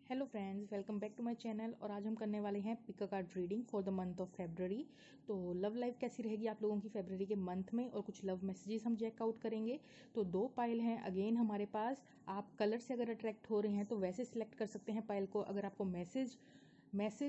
Hello friends, welcome back to my channel. और आज हम करने वाले हैं pick a card reading for the month of February. तो लव लाइफ कैसी रहेगी आप लोगों की फेब्रवरी के मंथ में, और कुछ लव मैसेजेस हम चेकआउट करेंगे। तो दो पाइल हैं अगेन हमारे पास। आप कलर से अगर अट्रैक्ट हो रहे हैं तो वैसे सिलेक्ट कर सकते हैं पाइल को। अगर आपको मैसेज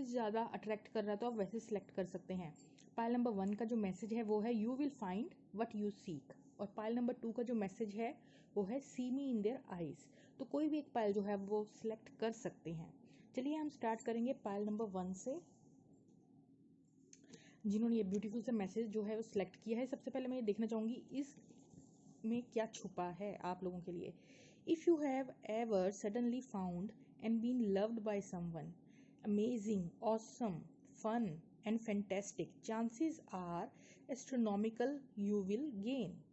ज़्यादा अट्रैक्ट कर रहा है तो आप वैसे सिलेक्ट कर सकते हैं। पाइल नंबर 1 का जो मैसेज है वो है you will find what you seek, और पाइल नंबर 2 का जो मैसेज है वो है सी मी इन देयर आइज। तो कोई भी एक पाइल जो है वो सिलेक्ट कर सकते हैं। चलिए हम स्टार्ट करेंगे पाइल नंबर 1 से, जिन्होंने ये ब्यूटीफुल सा मैसेज जो है वो सिलेक्ट किया है। सबसे पहले मैं ये देखना चाहूँगी इस में क्या छुपा है आप लोगों के लिए। If you have ever suddenly found and been loved by someone amazing, awesome, fun and fantastic, chances are astronomical you will gain.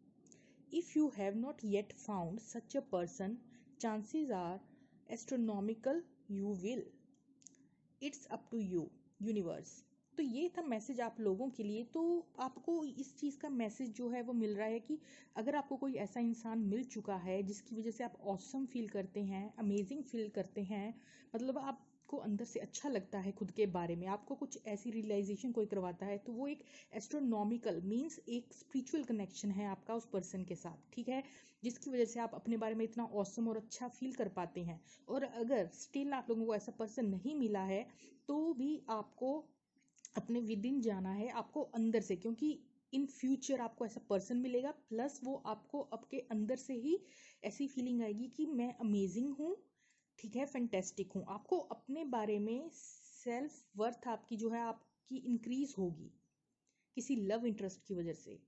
If you have not yet found such a person, chances are astronomical you will. It's up to you, universe. तो ये था message आप लोगों के लिए। तो आपको इस चीज़ का मैसेज जो है वो मिल रहा है कि अगर आपको कोई ऐसा इंसान मिल चुका है जिसकी वजह से आप ऑसम फील करते हैं, अमेजिंग फील करते हैं, मतलब आपको अंदर से अच्छा लगता है खुद के बारे में, आपको कुछ ऐसी रियलाइजेशन कोई करवाता है, तो वो एक एस्ट्रोनॉमिकल मीन्स एक स्पिरिचुअल कनेक्शन है आपका उस पर्सन के साथ, ठीक है, जिसकी वजह से आप अपने बारे में इतना ऑसम और अच्छा फील कर पाते हैं। और अगर स्टिल आप लोगों को ऐसा पर्सन नहीं मिला है तो भी आपको अपने विद इन जाना है, आपको अंदर से, क्योंकि इन फ्यूचर आपको ऐसा पर्सन मिलेगा, प्लस वो आपको आपके अंदर से ही ऐसी फीलिंग आएगी कि मैं अमेजिंग हूँ, ठीक है, फैंटेस्टिक हूँ। आपको अपने बारे में सेल्फ वर्थ आपकी जो है आपकी इंक्रीज होगी किसी लव इंटरेस्ट की वजह से,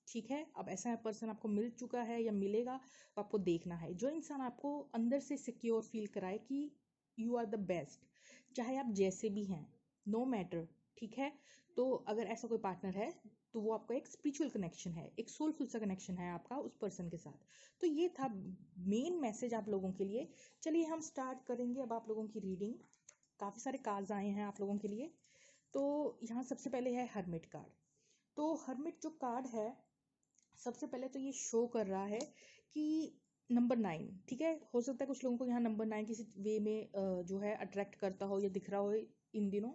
ठीक है। अब ऐसा पर्सन आपको मिल चुका है या मिलेगा तो आपको देखना है जो इंसान आपको अंदर से सिक्योर फील कराए कि यू आर द बेस्ट, चाहे आप जैसे भी हैं, नो मैटर, ठीक है। तो अगर ऐसा कोई पार्टनर है तो वो आपका एक स्पिरिचुअल कनेक्शन है, एक सोलफुल सा कनेक्शन है आपका उस पर्सन के साथ। तो ये था मेन मैसेज आप लोगों के लिए। चलिए हम स्टार्ट करेंगे अब आप लोगों की रीडिंग। काफ़ी सारे कार्ड्स आए हैं आप लोगों के लिए। तो यहाँ सबसे पहले है हर्मिट कार्ड। तो हर्मिट जो कार्ड है, सबसे पहले तो ये शो कर रहा है कि नंबर 9, ठीक है। हो सकता है कुछ लोगों को यहाँ नंबर 9 किसी वे में जो है अट्रैक्ट करता हो या दिख रहा हो इन दिनों।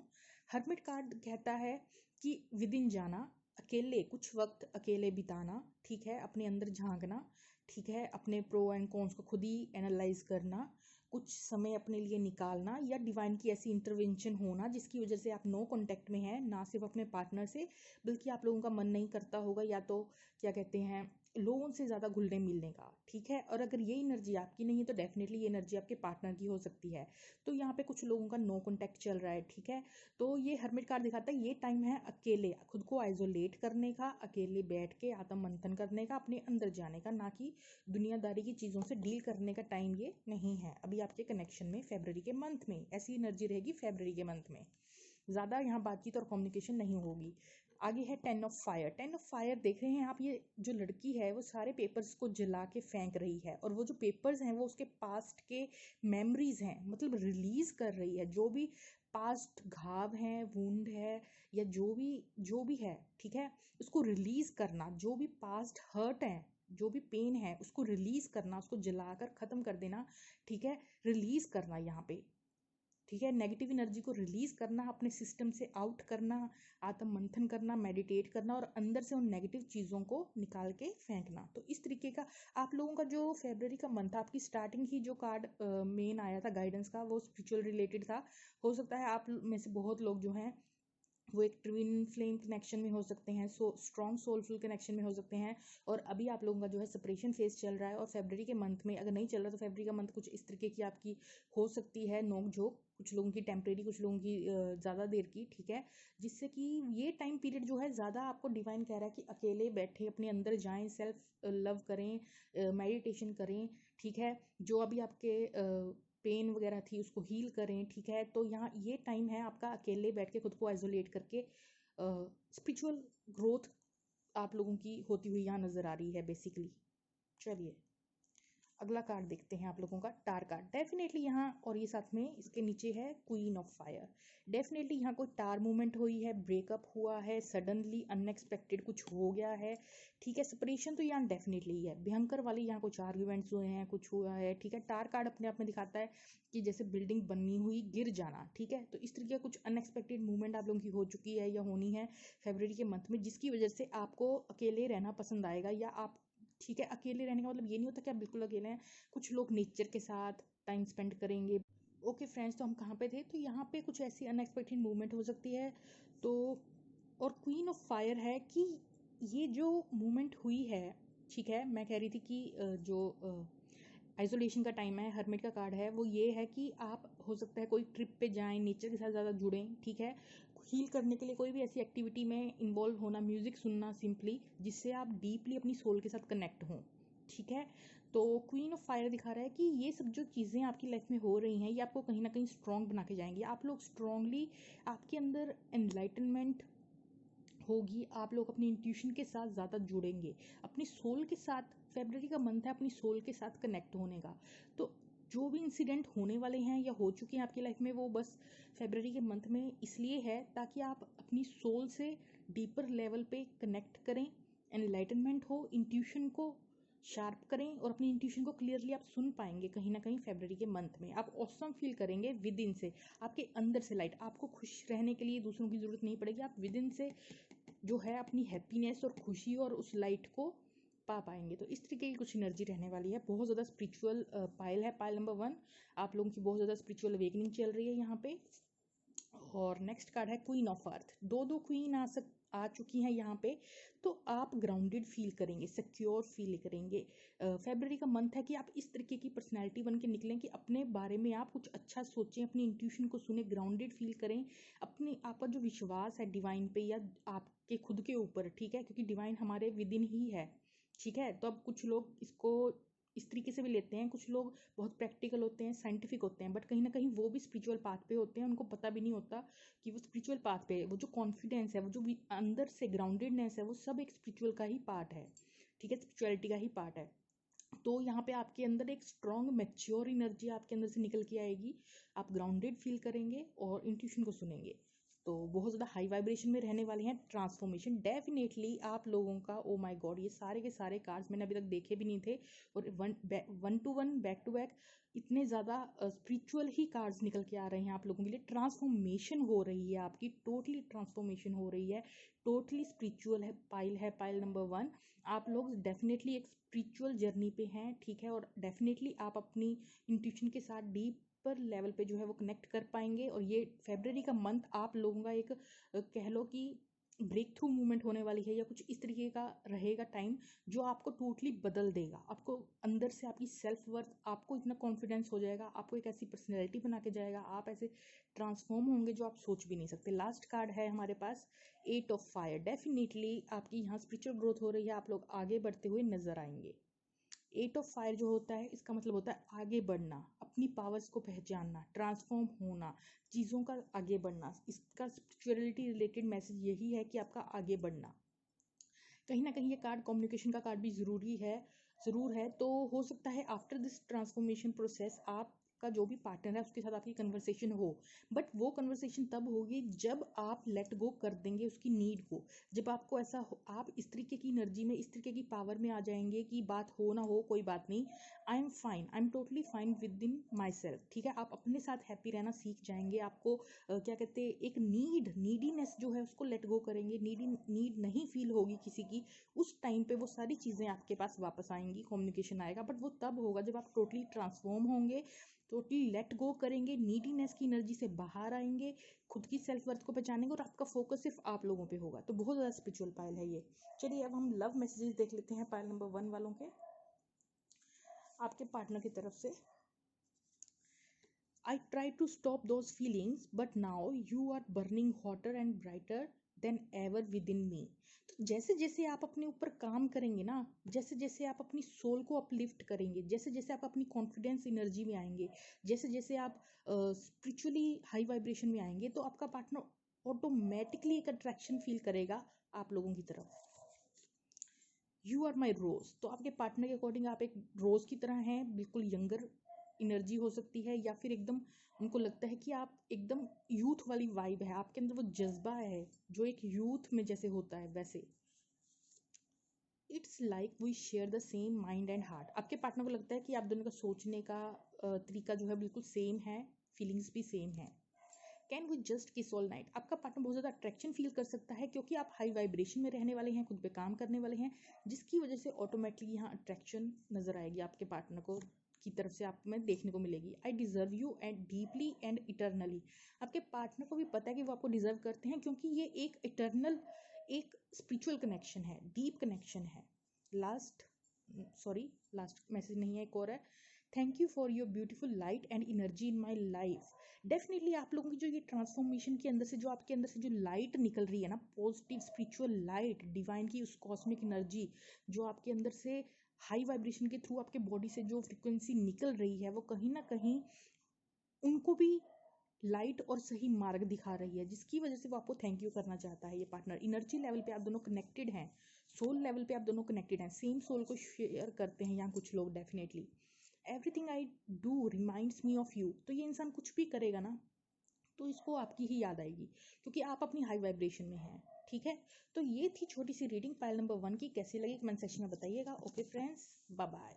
हर्मिट कार्ड कहता है कि विद इन जाना, अकेले कुछ वक्त अकेले बिताना, ठीक है, अपने अंदर झांकना, ठीक है, अपने प्रो एंड कॉन्स को खुद ही एनालाइज करना, कुछ समय अपने लिए निकालना, या डिवाइन की ऐसी इंटरवेंशन होना जिसकी वजह से आप नो कांटेक्ट में हैं, ना सिर्फ अपने पार्टनर से बल्कि आप लोगों का मन नहीं करता होगा या तो क्या कहते हैं लोगों से ज़्यादा घुलने मिलने का, ठीक है। और अगर ये एनर्जी आपकी नहीं है तो डेफिनेटली ये एनर्जी आपके पार्टनर की हो सकती है। तो यहाँ पे कुछ लोगों का नो कांटेक्ट चल रहा है, ठीक है। तो ये हर्मिट कार्ड दिखाता है ये टाइम है अकेले खुद को आइसोलेट करने का, अकेले बैठ के आत्म मंथन करने का, अपने अंदर जाने का, ना कि दुनियादारी की चीज़ों से डील करने का टाइम ये नहीं है अभी आपके कनेक्शन में। फेब्रवरी के मंथ में ऐसी एनर्जी रहेगी, फेब्रवरी के मंथ में ज़्यादा यहाँ बातचीत और कम्युनिकेशन नहीं होगी। आगे है 10 ऑफ फायर। 10 ऑफ फायर देख रहे हैं आप, ये जो लड़की है वो सारे पेपर्स को जला के फेंक रही है, और वो जो पेपर्स हैं वो उसके पास्ट के मेमोरीज हैं, मतलब रिलीज कर रही है जो भी पास्ट घाव है, वुंड है, या जो भी है, ठीक है, उसको रिलीज करना। जो भी पास्ट हर्ट है, जो भी पेन है उसको रिलीज करना, उसको जलाकर खत्म कर देना, ठीक है, रिलीज करना यहाँ पे, ठीक है। नेगेटिव एनर्जी को रिलीज करना, अपने सिस्टम से आउट करना, आत्म मंथन करना, मेडिटेट करना, और अंदर से उन नेगेटिव चीज़ों को निकाल के फेंकना। तो इस तरीके का आप लोगों का जो फेब्रवरी का मंथ था, आपकी स्टार्टिंग ही जो कार्ड मेन आया था गाइडेंस का वो स्पिरिचुअल रिलेटेड था। हो सकता है आप में से बहुत लोग जो हैं वो एक ट्विन फ्लेम कनेक्शन में हो सकते हैं, स्ट्रॉन्ग सोलफुल कनेक्शन में हो सकते हैं, और अभी आप लोगों का जो है सेपरेशन फेज चल रहा है। और फेब्रवरी के मंथ में अगर नहीं चल रहा तो फेब्रवरी का मंथ कुछ इस तरीके की आपकी हो सकती है नोक झोंक, कुछ लोगों की टेम्परेरी, कुछ लोगों की ज़्यादा देर की, ठीक है, जिससे कि ये टाइम पीरियड जो है ज़्यादा आपको डिवाइन कह रहा है कि अकेले बैठे अपने अंदर जाएं, सेल्फ लव करें, मेडिटेशन करें, ठीक है, जो अभी आपके पेन वगैरह थी उसको हील करें, ठीक है। तो यहाँ ये टाइम है आपका अकेले बैठ के खुद को आइसोलेट करके स्पिरिचुअल ग्रोथ आप लोगों की होती हुई यहाँ नज़र आ रही है बेसिकली। चलिए अगला कार्ड देखते हैं आप लोगों का टार कार्ड। डेफिनेटली यहाँ, और ये साथ में इसके नीचे है क्वीन ऑफ फायर। डेफिनेटली यहाँ कोई टार मूवमेंट हुई है, ब्रेकअप हुआ है, सडनली अनएक्सपेक्टेड कुछ हो गया है, ठीक है। सेपरेशन तो यहाँ डेफिनेटली ही है, भयंकर वाली यहाँ कुछ आर्ग्यूमेंट्स हुए हैं, कुछ हुआ है, ठीक है। टार कार्ड अपने आप में दिखाता है कि जैसे बिल्डिंग बनी हुई गिर जाना, ठीक है। तो इस तरीके का कुछ अनएक्सपेक्टेड मूवमेंट आप लोगों की हो चुकी है या होनी है फरवरी के मंथ में, जिसकी वजह से आपको अकेले रहना पसंद आएगा, या आप, ठीक है, अकेले रहने का मतलब ये नहीं होता कि आप बिल्कुल अकेले हैं। कुछ लोग नेचर के साथ टाइम स्पेंड करेंगे। ओके फ्रेंड्स, तो हम कहाँ पे थे, तो यहाँ पे कुछ ऐसी अनएक्सपेक्टेड मूवमेंट हो सकती है। तो और क्वीन ऑफ फायर है कि ये जो मूवमेंट हुई है, ठीक है, मैं कह रही थी कि जो आइसोलेशन का टाइम है, हर्मिट का कार्ड है, वो ये है कि आप हो सकता है कोई ट्रिप पे जाएं, नेचर के साथ ज़्यादा जुड़ें, ठीक है। हील करने के लिए कोई भी ऐसी एक्टिविटी में इन्वॉल्व होना, म्यूज़िक सुनना सिंपली, जिससे आप डीपली अपनी सोल के साथ कनेक्ट हों, ठीक है। तो क्वीन ऑफ फायर दिखा रहा है कि ये सब जो चीज़ें आपकी लाइफ में हो रही हैं, ये आपको कहीं ना कहीं स्ट्रॉन्ग बना के जाएंगी। आप लोग स्ट्रांगली, आपके अंदर एनलाइटनमेंट होगी, आप लोग अपनी इंट्यूशन के साथ ज़्यादा जुड़ेंगे, अपनी सोल के साथ। फरवरी का मंथ है अपनी सोल के साथ कनेक्ट होने का। तो जो भी इंसिडेंट होने वाले हैं या हो चुके हैं आपकी लाइफ में, वो बस फरवरी के मंथ में इसलिए है ताकि आप अपनी सोल से डीपर लेवल पे कनेक्ट करें, एनलाइटनमेंट हो, इंट्यूशन को शार्प करें, और अपनी इंट्यूशन को क्लियरली आप सुन पाएंगे कहीं ना कहीं फरवरी के मंथ में। आप ऑसम फील करेंगे विद इन से, आपके अंदर से लाइट। आपको खुश रहने के लिए दूसरों की ज़रूरत नहीं पड़ेगी, आप विद इन से जो है अपनी हैप्पीनेस और खुशी और उस लाइट को पा पाएंगे। तो इस तरीके की कुछ एनर्जी रहने वाली है। बहुत ज़्यादा स्पिरिचुअल पाइल है, पाइल नंबर 1। आप लोगों की बहुत ज़्यादा स्पिरिचुअल अवेकनिंग चल रही है यहाँ पे। और नेक्स्ट कार्ड है क्वीन ऑफ अर्थ। दो क्वीन आ चुकी हैं यहाँ पे। तो आप ग्राउंडेड फील करेंगे, सिक्योर फील करेंगे। फरवरी का मंथ है कि आप इस तरीके की पर्सनैलिटी बन के निकलें कि अपने बारे में आप कुछ अच्छा सोचें, अपनी इंट्यूशन को सुने, ग्राउंडेड फील करें। अपने आपका जो विश्वास है डिवाइन पे या आपके खुद के ऊपर, ठीक है, क्योंकि डिवाइन हमारे विद इन ही है, ठीक है। तो अब कुछ लोग इसको इस तरीके से भी लेते हैं, कुछ लोग बहुत प्रैक्टिकल होते हैं, साइंटिफिक होते हैं, बट कहीं ना कहीं वो भी स्पिरिचुअल पाथ पे होते हैं, उनको पता भी नहीं होता कि वो स्पिरिचुअल पाथ पे है। वो जो कॉन्फिडेंस है, वो जो अंदर से ग्राउंडेडनेस है, वो सब एक स्पिरिचुअल का ही पार्ट है, ठीक है, स्पिरिचुअलिटी का ही पार्ट है। तो यहाँ पे आपके अंदर एक स्ट्रॉन्ग मैच्योर एनर्जी आपके अंदर से निकल के आएगी। आप ग्राउंडेड फील करेंगे और इंट्यूशन को सुनेंगे। तो बहुत ज़्यादा हाई वाइब्रेशन में रहने वाले हैं। ट्रांसफॉर्मेशन डेफिनेटली आप लोगों का, ओ माय गॉड, ये सारे के सारे कार्ड्स मैंने अभी तक देखे भी नहीं थे, और one two one, back to back, इतने ज़्यादा स्पिरिचुअल ही कार्ड्स निकल के आ रहे हैं आप लोगों के लिए। ट्रांसफॉर्मेशन हो रही है आपकी, टोटली ट्रांसफॉर्मेशन हो रही है, टोटली स्पिरिचुअल है पाइल नंबर 1। आप लोग डेफिनेटली एक स्पिरिचुअल जर्नी पे हैं, ठीक है, और डेफिनेटली आप अपनी इंट्यूशन के साथ डीप पर लेवल पे जो है वो कनेक्ट कर पाएंगे। और ये फरवरी का मंथ आप लोगों का एक कह लो कि ब्रेक थ्रू मूवमेंट होने वाली है, या कुछ इस तरीके का रहेगा टाइम जो आपको टोटली बदल देगा। आपको अंदर से आपकी सेल्फ वर्थ, आपको इतना कॉन्फिडेंस हो जाएगा, आपको एक ऐसी पर्सनैलिटी बना के जाएगा, आप ऐसे ट्रांसफॉर्म होंगे जो आप सोच भी नहीं सकते। लास्ट कार्ड है हमारे पास 8 ऑफ फायर। डेफिनेटली आपकी यहाँ स्पिरिचुअल ग्रोथ हो रही है, आप लोग आगे बढ़ते हुए नजर आएंगे। 8 ऑफ फायर जो होता है, इसका मतलब होता है आगे बढ़ना, अपनी पावर्स को पहचानना, ट्रांसफॉर्म होना, चीज़ों का आगे बढ़ना। इसका स्पिरिचुअलिटी रिलेटेड मैसेज यही है कि आपका आगे बढ़ना। कहीं ना कहीं ये कार्ड कम्युनिकेशन का कार्ड भी ज़रूर है। तो हो सकता है आफ्टर दिस ट्रांसफॉर्मेशन प्रोसेस आपका जो भी पार्टनर है उसके साथ आपकी कन्वर्सेशन हो, बट वो कन्वर्सेशन तब होगी जब आप लेट गो कर देंगे उसकी नीड को। जब आपको ऐसा आप इस तरीके की एनर्जी में, इस तरीके की पावर में आ जाएंगे कि बात हो ना हो कोई बात नहीं, I am fine, I am totally fine with in my self, ठीक है। आप अपने साथ हैप्पी रहना सीख जाएंगे। आपको क्या कहते हैं, एक नीडीनेस जो है उसको लेट गो करेंगे, नीड नहीं फील होगी किसी की। उस टाइम पे वो सारी चीज़ें आपके पास वापस आएंगी, कम्युनिकेशन आएगा, बट वो तब होगा जब आप टोटली ट्रांसफॉर्म होंगे, टोटली लेट गो करेंगे, नीडीनेस की एनर्जी से बाहर आएंगे, खुद की सेल्फ वर्थ को पहचानेंगे, और आपका फोकस सिर्फ आप लोगों पे होगा। तो बहुत ज़्यादा स्पिरिचुअल पाइल है ये। चलिए अब हम लव मैसेजेस देख लेते हैं पाइल नंबर 1 वालों के, आपके पार्टनर की तरफ से। I tried to stop those feelings, but now you are burning hotter and brighter than ever within me. तो जैसे जैसे आप अपने ऊपर काम करेंगे ना, जैसे जैसे आप अपनी सोल को अपलिफ्ट करेंगे, जैसे जैसे आप अपनी कॉन्फिडेंस एनर्जी में आएंगे, जैसे जैसे आप स्पिरिचुअली हाई वाइब्रेशन में आएंगे, तो आपका पार्टनर ऑटोमेटिकली एक अट्रैक्शन फील करेगा आप लोगों की तरफ। यू आर माई रोज, तो आपके पार्टनर के अकॉर्डिंग आप एक रोज की तरह हैं, बिल्कुल यंगर एनर्जी हो सकती है, या फिर एकदम उनको लगता है कि आप एकदम यूथ वाली वाइब है, आपके अंदर वो जज्बा है जो एक यूथ में जैसे होता है वैसे। It's like we share the same mind and heart, आपके पार्टनर को लगता है कि आप दोनों का सोचने का तरीका जो है बिल्कुल सेम है, फीलिंग्स भी सेम है। कैन वी जस्ट किस ऑल नाइट, आपका पार्टनर बहुत ज़्यादा अट्रैक्शन फील कर सकता है क्योंकि आप हाई वाइब्रेशन में रहने वाले हैं, खुद पे काम करने वाले हैं, जिसकी वजह से ऑटोमेटिकली यहाँ अट्रैक्शन नजर आएगी आपके पार्टनर को की तरफ से आप में देखने को मिलेगी। I deserve you and deeply and eternally, आपके पार्टनर को भी पता है कि वो आपको डिजर्व करते हैं क्योंकि ये एक इटर्नल एक स्पिरिचुअल कनेक्शन है, डीप कनेक्शन है। लास्ट मैसेज नहीं है, एक और है। Thank you for your beautiful light and energy in my life, definitely आप लोगों की जो ये ट्रांसफॉर्मेशन के अंदर से जो आपके अंदर से जो लाइट निकल रही है ना, पॉजिटिव स्पिरिचुअल लाइट, डिवाइन की उस कॉस्मिक एनर्जी जो आपके अंदर से हाई वाइब्रेशन के थ्रू आपके बॉडी से जो फ्रिक्वेंसी निकल रही है, वो कहीं ना कहीं उनको भी लाइट और सही मार्ग दिखा रही है, जिसकी वजह से वो आपको थैंक यू करना चाहता है। ये पार्टनर एनर्जी लेवल पे आप दोनों कनेक्टेड हैं, सोल लेवल पे आप दोनों कनेक्टेड हैं, सेम सोल को शेयर करते हैं यहाँ कुछ लोग definitely. Everything I do reminds me of you, तो ये इंसान कुछ भी करेगा ना तो इसको आपकी ही याद आएगी क्योंकि आप अपनी हाई वाइब्रेशन में हैं। ठीक है, तो ये थी छोटी सी रीडिंग पाइल नंबर 1 की, कैसी लगी कमेंट सेक्शन में बताइएगा। Okay friends, bye bye.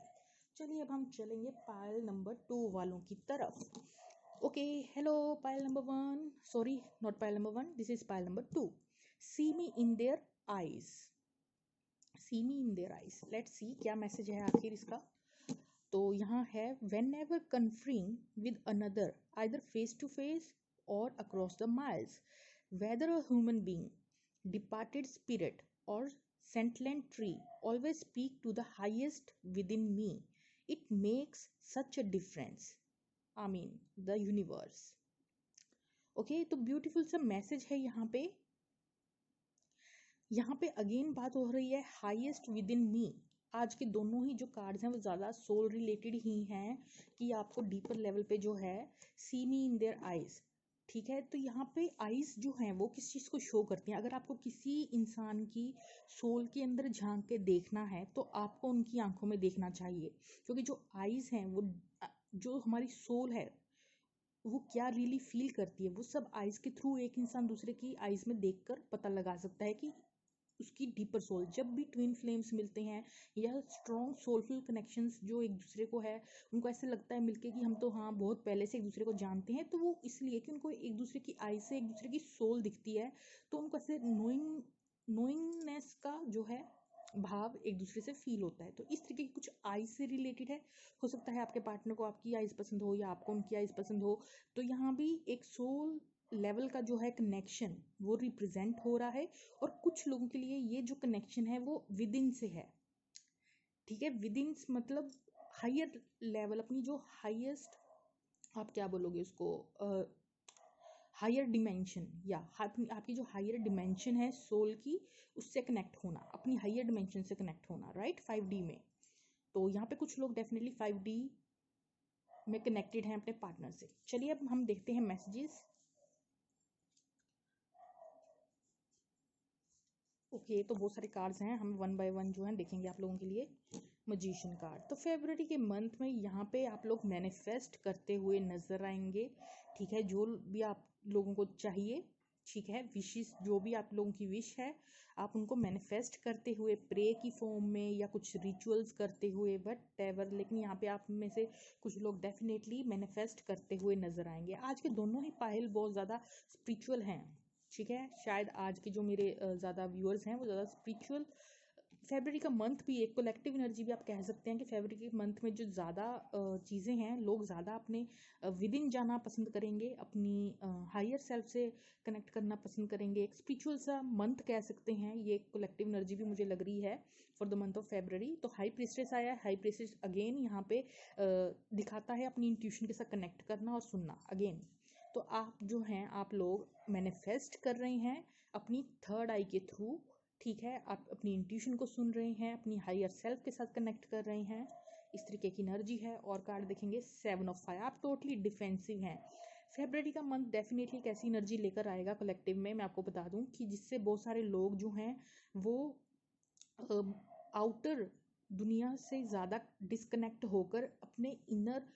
चलिए अब हम चलेंगे पाइल नंबर 2 वालों की तरफ। Okay, hello pile number 1, sorry not pile number 1, this is pile number 2। See me in their eyes, see me in their eyes, let's see क्या मैसेज है आखिर इसका। तो यहाँ है whenever conferring with another either face to face or across the miles, whether a human being, departed spirit or sentient tree, always speak to the highest within me, it makes such a difference, I mean the universe। Okay, तो beautiful सा message है यहाँ पे। यहाँ पे again बात हो रही है हाईएस्ट विद इन मी। आज के दोनों ही जो कार्ड्स हैं वो ज़्यादा सोल रिलेटेड ही हैं कि आपको डीपर लेवल पे जो है सी मी इन देयर आइज। ठीक है, तो यहाँ पे आइज जो हैं वो किस चीज़ को शो करती हैं। अगर आपको किसी इंसान की सोल के अंदर झांक के देखना है तो आपको उनकी आंखों में देखना चाहिए, क्योंकि जो आइज हैं वो जो हमारी सोल है वो क्या रियली फील करती है, वो सब आइज के थ्रू एक इंसान दूसरे की आइज में देखकर पता लगा सकता है कि उसकी डीपर सोल। जब भी ट्विन फ्लेम्स मिलते हैं या स्ट्रॉन्ग सोलफुल कनेक्शंस जो एक दूसरे को है, उनको ऐसे लगता है मिलके कि हम तो हाँ बहुत पहले से एक दूसरे को जानते हैं, तो वो इसलिए कि उनको एक दूसरे की आई से एक दूसरे की सोल दिखती है, तो उनको ऐसे नोइंगनेस का जो है भाव एक दूसरे से फील होता है। तो इस तरीके की कुछ आइज से रिलेटेड है। हो सकता है आपके पार्टनर को आपकी आइज पसंद हो या आपको उनकी आइज पसंद हो, तो यहाँ भी एक सोल लेवल का जो है कनेक्शन वो रिप्रेजेंट हो रहा है। और कुछ लोगों के लिए ये जो कनेक्शन है वो विद इन से है। ठीक है, विद इन मतलब हायर लेवल, अपनी जो हाईएस्ट, आप क्या बोलोगे उसको, हायर डिमेंशन, या आपकी जो हायर डिमेंशन है सोल की, उससे कनेक्ट होना, अपनी हायर डिमेंशन से कनेक्ट होना, राइट, 5D में। तो यहाँ पे कुछ लोग डेफिनेटली 5D में कनेक्टेड हैं अपने पार्टनर से। चलिए अब हम देखते हैं मैसेजेस। ओके, तो बहुत सारे कार्ड्स हैं, हम 1 बाय 1 जो है देखेंगे आप लोगों के लिए। मजीशियन कार्ड, तो फरवरी के मंथ में यहाँ पे आप लोग मैनिफेस्ट करते हुए नजर आएंगे। ठीक है, जो भी आप लोगों को चाहिए, ठीक है, विशेस जो भी आप लोगों की विश है आप उनको मैनिफेस्ट करते हुए प्रे की फॉर्म में या कुछ रिचुअल्स करते हुए वट एवर, लेकिन यहाँ पे आप में से कुछ लोग डेफिनेटली मैनिफेस्ट करते हुए नजर आएंगे। आज के दोनों ही पाइल बहुत ज़्यादा स्पिरिचुअल हैं। ठीक है, शायद आज के जो मेरे ज़्यादा व्यूअर्स हैं वो ज़्यादा स्पिरिचुअल। फरवरी का मंथ भी एक कलेक्टिव एनर्जी भी आप कह सकते हैं कि फरवरी के मंथ में जो ज़्यादा चीज़ें हैं, लोग ज़्यादा अपने विद इन जाना पसंद करेंगे, अपनी हायर सेल्फ से कनेक्ट करना पसंद करेंगे। एक स्पिरिचुअल सा मंथ कह सकते हैं, ये कलेक्टिव एनर्जी भी मुझे लग रही है for the month of February. तो हाई प्रीस्टेस आया है, हाई प्रीस्टेस अगेन यहाँ पे दिखाता है अपनी इंट्यूशन के साथ कनेक्ट करना और सुनना अगेन। तो आप जो हैं आप लोग मैनिफेस्ट कर रहे हैं अपनी थर्ड आई के थ्रू। ठीक है, आप अपनी इंट्यूशन को सुन रहे हैं, अपनी हायर सेल्फ के साथ कनेक्ट कर रहे हैं, इस तरीके की एनर्जी है। और कार्ड देखेंगे 7 ऑफ फायर, आप टोटली डिफेंसिव हैं। फेब्रुअरी का मंथ डेफिनेटली एक ऐसी एनर्जी लेकर आएगा कलेक्टिव में, मैं आपको बता दूं कि जिससे बहुत सारे लोग जो हैं वो आउटर दुनिया से ज़्यादा डिस्कनेक्ट होकर अपने इनर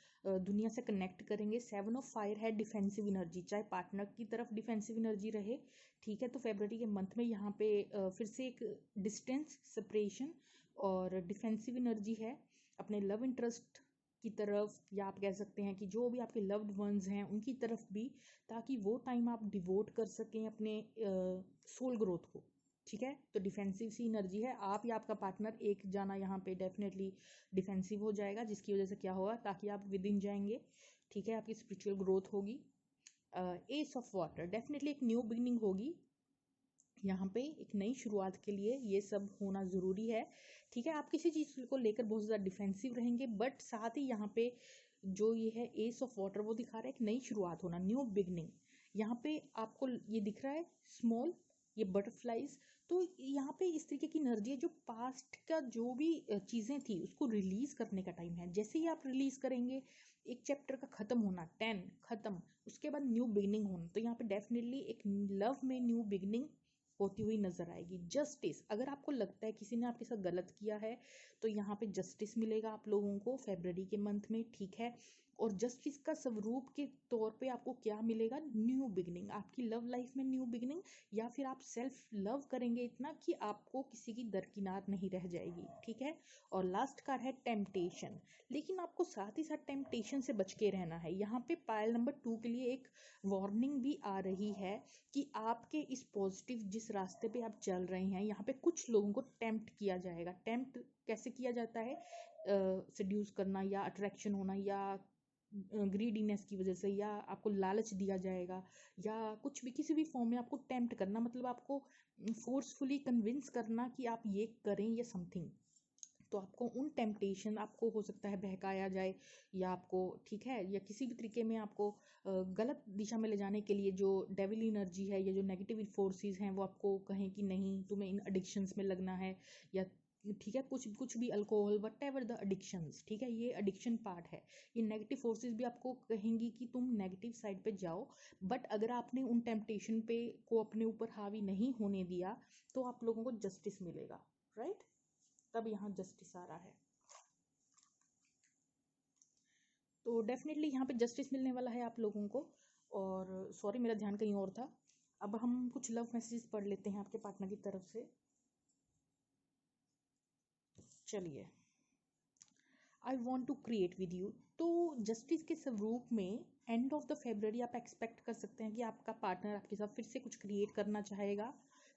दुनिया से कनेक्ट करेंगे। 7 ऑफ फायर है डिफेंसिव एनर्जी, चाहे पार्टनर की तरफ डिफेंसिव एनर्जी रहे, ठीक है। तो फेब्रुअरी के मंथ में यहाँ पे फिर से एक डिस्टेंस सेपरेशन और डिफेंसिव एनर्जी है अपने लव इंटरेस्ट की तरफ, या आप कह सकते हैं कि जो भी आपके लव्ड वंस हैं उनकी तरफ भी, ताकि वो टाइम आप डिवोट कर सकें अपने सोल ग्रोथ को, ठीक है। तो डिफेंसिव सी एनर्जी है, आप या आपका पार्टनर एक जाना यहाँ पे डेफिनेटली डिफेंसिव हो जाएगा, जिसकी वजह से क्या होगा, ताकि आप विद इन जाएंगे, ठीक है, आपकी स्पिरिचुअल ग्रोथ होगी। एस ऑफ वाटर, डेफिनेटली एक न्यू बिगनिंग होगी यहाँ पे, एक नई शुरुआत के लिए ये सब होना ज़रूरी है, ठीक है। आप किसी चीज़ को लेकर बहुत ज़्यादा डिफेंसिव रहेंगे, बट साथ ही यहाँ पे जो ये है एस ऑफ वाटर, वो दिखा रहा है एक नई शुरुआत होना, न्यू बिगनिंग। यहाँ पे आपको ये दिख रहा है स्मॉल, ये बटरफ्लाइज, तो यहाँ पे इस तरीके की एनर्जी है जो पास्ट का जो भी चीज़ें थी उसको रिलीज करने का टाइम है। जैसे ही आप रिलीज करेंगे, एक चैप्टर का खत्म होना, 10 खत्म, उसके बाद न्यू बिगनिंग होना, तो यहाँ पे डेफिनेटली एक लव में न्यू बिगनिंग होती हुई नजर आएगी। जस्टिस, अगर आपको लगता है किसी ने आपके साथ गलत किया है तो यहाँ पे जस्टिस मिलेगा आप लोगों को फेब्रुअरी के मंथ में, ठीक है। और जस्टिस का स्वरूप के तौर पे आपको क्या मिलेगा, न्यू बिगनिंग, आपकी लव लाइफ में न्यू बिगनिंग, या फिर आप सेल्फ लव करेंगे इतना कि आपको किसी की दरकिनार नहीं रह जाएगी, ठीक है। और लास्ट कार्ड है टेम्पटेशन, लेकिन आपको साथ ही साथ टेम्पटेशन से बच के रहना है। यहाँ पे पायल नंबर 2 के लिए एक वार्निंग भी आ रही है कि आपके इस पॉजिटिव जिस रास्ते पे आप चल रहे हैं, यहाँ पे कुछ लोगों को टेम्प्ट किया जाएगा। टेम्प्ट कैसे किया जाता है, सेड्यूस करना या अट्रैक्शन होना या ग्रीडीनेस की वजह से, या आपको लालच दिया जाएगा, या कुछ भी किसी भी फॉर्म में आपको टेम्प्ट करना, मतलब आपको फोर्सफुली कन्विंस करना कि आप ये करें या समथिंग। तो आपको उन टेम्पटेशन, आपको हो सकता है बहकाया जाए, या आपको, ठीक है, या किसी भी तरीके में आपको गलत दिशा में ले जाने के लिए जो डेविल एनर्जी है या जो नेगेटिव फोर्सेस हैं वो आपको कहें कि नहीं तुम्हें इन एडिक्शंस में लगना है, या ठीक है, कुछ भी alcohol, what ever the addictions, ठीक है, ये एडिक्शन पार्ट है। ये नेगेटिव फोर्सेस भी आपको कहेंगी कि तुम नेगेटिव साइड पे जाओ, बट अगर आपने उन टेम्पटेशन पे को अपने ऊपर हावी नहीं होने दिया तो आप लोगों को जस्टिस मिलेगा, राइट। तब यहाँ जस्टिस आ रहा है, तो डेफिनेटली यहाँ पे जस्टिस मिलने वाला है आप लोगों को। और सॉरी, मेरा ध्यान कहीं और था। अब हम कुछ लव मैसेजेस पढ़ लेते हैं आपके पार्टनर की तरफ से। चलिए, I want to create with you, तो जस्टिस के स्वरूप में एंड ऑफ द फेब्रुअरी आप एक्सपेक्ट कर सकते हैं कि आपका पार्टनर आपके साथ फिर से कुछ क्रिएट करना चाहेगा,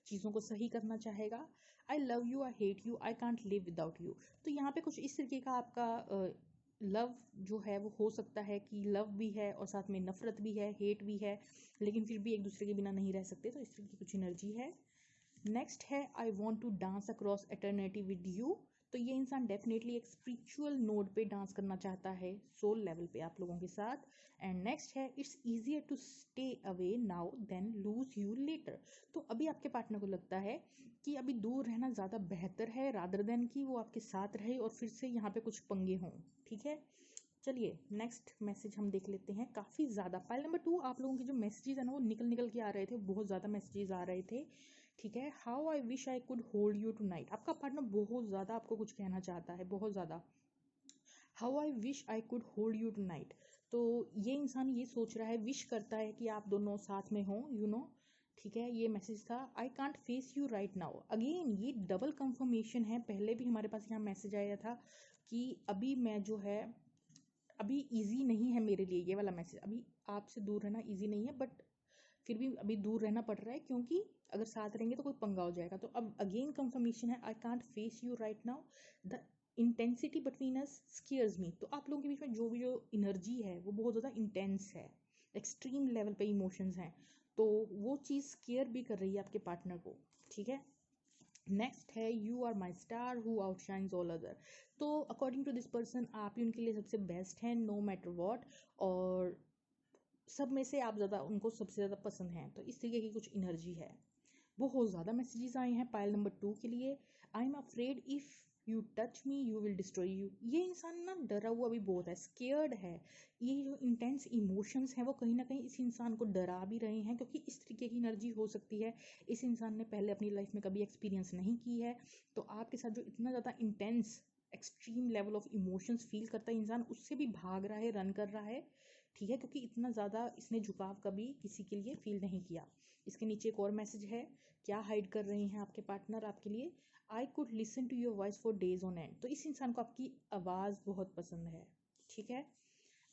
चीज़ों को सही करना चाहेगा। I love you, I hate you, I can't live without you, तो यहाँ पे कुछ इस तरीके का आपका लव जो है वो हो सकता है कि लव भी है और साथ में नफरत भी है, हेट भी है, लेकिन फिर भी एक दूसरे के बिना नहीं रह सकते, तो इस तरह की कुछ एनर्जी है। नेक्स्ट है I want to dance across eternity with you, तो ये इंसान डेफिनेटली एक स्पिरिचुअल नोड पे डांस करना चाहता है, सोल लेवल पे आप लोगों के साथ। एंड नेक्स्ट है it's easier to stay away now then lose you later, तो अभी आपके पार्टनर को लगता है कि अभी दूर रहना ज़्यादा बेहतर है रादर देन कि वो आपके साथ रहे और फिर से यहाँ पे कुछ पंगे हों, ठीक है। चलिए नेक्स्ट मैसेज हम देख लेते हैं। काफ़ी ज़्यादा पाइल नंबर 2 आप लोगों के जो मैसेजेस है ना वो निकल के आ रहे थे, बहुत ज़्यादा मैसेजेस आ रहे थे, ठीक है। How I wish I could hold you tonight, आपका पार्टनर बहुत ज़्यादा आपको कुछ कहना चाहता है, बहुत ज़्यादा। How I wish I could hold you tonight, तो ये इंसान ये सोच रहा है, विश करता है कि आप दोनों साथ में हों, यू नो, ठीक है। ये मैसेज था आई can't face you right now, again ये डबल कंफर्मेशन है। पहले भी हमारे पास यहाँ मैसेज आया था कि अभी मैं जो है अभी इजी नहीं है मेरे लिए, ये वाला मैसेज, अभी आपसे दूर रहना इजी नहीं है, बट फिर भी अभी दूर रहना पड़ रहा है क्योंकि अगर साथ रहेंगे तो कोई पंगा हो जाएगा। तो अब अगेन कंफर्मेशन है I can't face you right now, the intensity between us scares me, तो आप लोगों के बीच में जो एनर्जी है वो बहुत ज़्यादा इंटेंस है, एक्सट्रीम लेवल पे इमोशंस हैं, तो वो चीज़ स्केयर भी कर रही है आपके पार्टनर को, ठीक है। नेक्स्ट है you are my star who outshines all other, तो अकॉर्डिंग टू दिस पर्सन आप ही उनके लिए सबसे बेस्ट हैं नो मैटर वॉट, और सब में से आप ज़्यादा उनको सबसे ज़्यादा पसंद हैं, तो इस तरीके की कुछ एनर्जी है। बहुत ज़्यादा मैसेजेस आए हैं पाइल नंबर 2 के लिए। I am afraid if you touch me you will destroy you. ये इंसान ना डरा हुआ भी बहुत है, स्केयर्ड है। ये जो इंटेंस इमोशंस हैं वो कहीं ना कहीं इस इंसान को डरा भी रहे हैं, क्योंकि इस तरीके की एनर्जी हो सकती है इस इंसान ने पहले अपनी लाइफ में कभी एक्सपीरियंस नहीं की है। तो आपके साथ जो इतना ज़्यादा intense extreme level of emotions feel करता है इंसान, उससे भी भाग रहा है, रन कर रहा है, ठीक है, क्योंकि इतना ज़्यादा इसने झुकाव कभी किसी के लिए फील नहीं किया। इसके नीचे एक और मैसेज है, क्या हाइड कर रहे हैं आपके पार्टनर आपके लिए। I could listen to your voice for days on end. तो इस इंसान को आपकी आवाज़ बहुत पसंद है, ठीक है।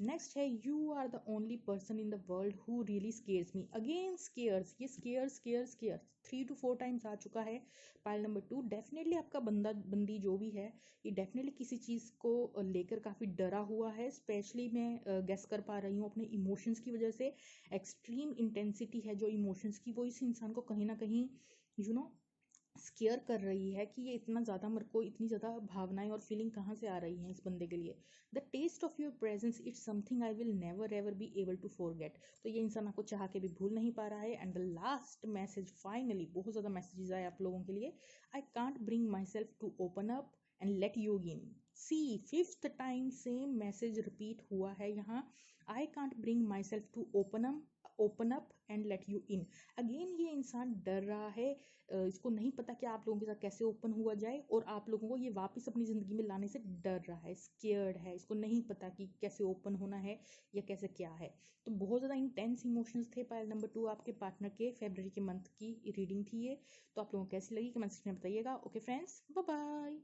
नेक्स्ट है, you are the only person in the world who really scares me. Again scares, ये scare scare scare 3 to 4 times आ चुका है। पाइल नंबर 2, डेफिनेटली आपका बंदा बंदी जो भी है ये डेफिनेटली किसी चीज़ को लेकर काफ़ी डरा हुआ है। स्पेशली मैं गेस कर पा रही हूँ अपने इमोशंस की वजह से। एक्सट्रीम इंटेंसिटी है जो इमोशंस की, वो इस इंसान को कहीं ना कहीं यू नो स्केयर कर रही है कि ये इतना ज़्यादा, मेरे को इतनी ज़्यादा भावनाएं और फीलिंग कहाँ से आ रही हैं इस बंदे के लिए। The taste of your presence it's something I will never ever be able to forget. तो ये इंसान आपको चाह के भी भूल नहीं पा रहा है। And the last message, finally बहुत ज़्यादा मैसेजेस आए आप लोगों के लिए। I can't bring myself to open up and let you in. See 5th time same message repeat हुआ है यहाँ। I can't bring myself to open up and let you in. Again ये इंसान डर रहा है, इसको नहीं पता कि आप लोगों के साथ कैसे ओपन हुआ जाए, और आप लोगों को ये वापस अपनी ज़िंदगी में लाने से डर रहा है, स्केयर्ड है, इसको नहीं पता कि कैसे ओपन होना है या कैसे क्या है। तो बहुत ज़्यादा इंटेंस इमोशंस थे पाइल नंबर 2 आपके पार्टनर के। फेब्रवरी के मंथ की रीडिंग थी ये। तो आप लोगों को कैसी लगी कमेंट सेक्शन में बताइएगा। Okay friends, bye bye.